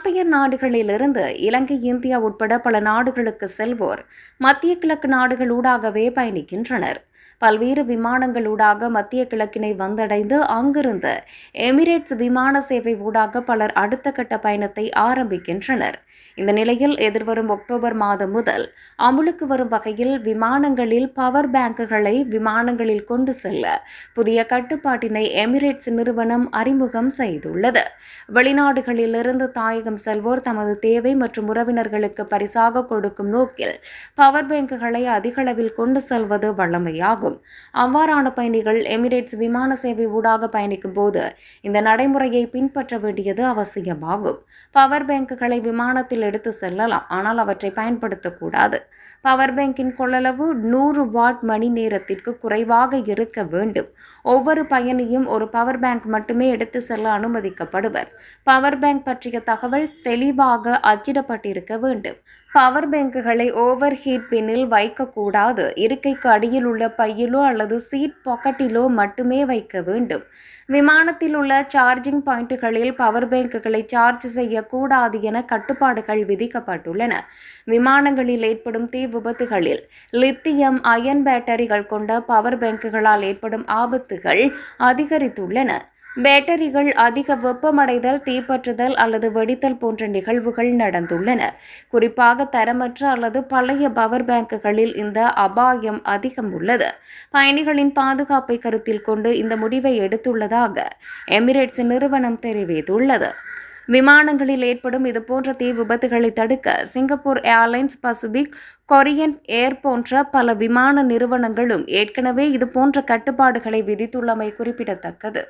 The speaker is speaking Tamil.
புலம்பெயர் நாடுகளிலிருந்து இலங்கை, இந்தியா உட்பட பல நாடுகளுக்கு செல்வோர் மத்திய கிழக்கு நாடுகளூடாகவே பயணிக்கின்றனர். பல்வேறு விமானங்களூடாக மத்திய கிழக்கினை வந்தடைந்து அங்கிருந்து எமிரேட்ஸ் விமான சேவை ஊடாக பலர் அடுத்த கட்ட பயணத்தை ஆரம்பிக்கின்றனர். இந்த நிலையில் எதிர்வரும் அக்டோபர் மாதம் முதல் அமுலுக்கு வரும் வகையில் விமானங்களில் பவர் பேங்குகளை விமானங்களில் கொண்டு செல்ல புதிய கட்டுப்பாட்டினை எமிரேட்ஸ் நிறுவனம் அறிமுகம் செய்துள்ளது. வெளிநாடுகளிலிருந்து தாயகம் செல்வோர் தமது தேவை மற்றும் உறவினர்களுக்கு பரிசாக கொடுக்கும் நோக்கில் பவர் பேங்குகளை அதிகளவில் கொண்டு செல்வது வழமையாகும். அவ்வாறான பயணிகள் எமிரேட்ஸ் விமான சேவை ஊடாக பயணிக்கும் போது இந்த நடைமுறையை பின்பற்ற வேண்டியது அவசியமாகும். பவர் பேங்குகளை விமானத்தில் எடுத்து செல்லலாம், ஆனால் அவற்றை பயன்படுத்தக்கூடாது. பவர் பேங்கின் கொள்ளளவு 100 வாட் மணி நேரத்திற்கு குறைவாக இருக்க வேண்டும். ஒவ்வொரு பயணியும் ஒரு பவர் பேங்க் மட்டுமே எடுத்து செல்ல அனுமதிக்கப்படுவர். பவர் பேங்க் பற்றிய தகவல் தெளிவாக அச்சிடப்பட்டிருக்க வேண்டும். பவர் பேங்குகளை ஓவர் ஹீட் பின்னில் வைக்கக்கூடாது. இருக்கைக்கு அடியில் உள்ள பையிலோ அல்லது சீட் பாக்கெட்டிலோ மட்டுமே வைக்க வேண்டும். விமானத்தில் உள்ள சார்ஜிங் பாயிண்டுகளில் பவர் பேங்குகளை சார்ஜ் செய்யக்கூடாது என கட்டுப்பாடுகள் விதிக்கப்பட்டுள்ளன. விமானங்களில் ஏற்படும் தீ விபத்துகளில் லித்தியம் அயன் பேட்டரிகள் கொண்ட பவர் பேங்குகளால் ஏற்படும் ஆபத்துகள் அதிகரித்துள்ளன. பேட்டரிகள் அதிக வெப்பமடைதல், தீப்பற்றுதல் அல்லது வெடித்தல் போன்ற நிகழ்வுகள் நடந்துள்ளன. குறிப்பாக தரமற்ற அல்லது பழைய பவர் பேங்குகளில் இந்த அபாயம் அதிகம் உள்ளது. பயணிகளின் பாதுகாப்பை கருத்தில் கொண்டு இந்த முடிவை எடுத்துள்ளதாக எமிரேட்ஸ் நிறுவனம் தெரிவித்துள்ளது. விமானங்களில் ஏற்படும் இதுபோன்ற தீ விபத்துகளை தடுக்க சிங்கப்பூர் ஏர்லைன்ஸ், பசிபிக், கொரியன் ஏர் போன்ற பல விமான நிறுவனங்களும் ஏற்கனவே இதுபோன்ற கட்டுப்பாடுகளை விதித்துள்ளமை குறிப்பிடத்தக்கது.